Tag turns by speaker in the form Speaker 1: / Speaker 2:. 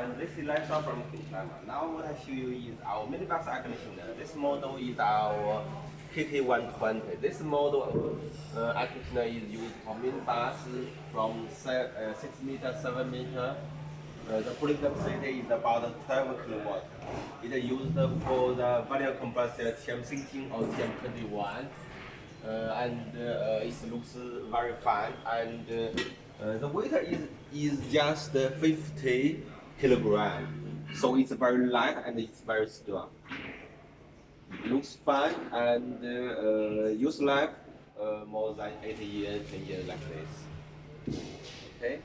Speaker 1: And this is Lifestyle from China. Now what I show you is our minibus air conditioner. This model is our KK120. This model air conditioner is used for minibus from 6 meter, 7 meter. The cooling capacity is about 12 kilowatt. It is used for the variable compressor TM16 or TM21. It looks very fine, and the weight is just 50 kilogram, so it's very light and it's very strong. Looks fine and use life more than 8 years, 10 years like this. Okay.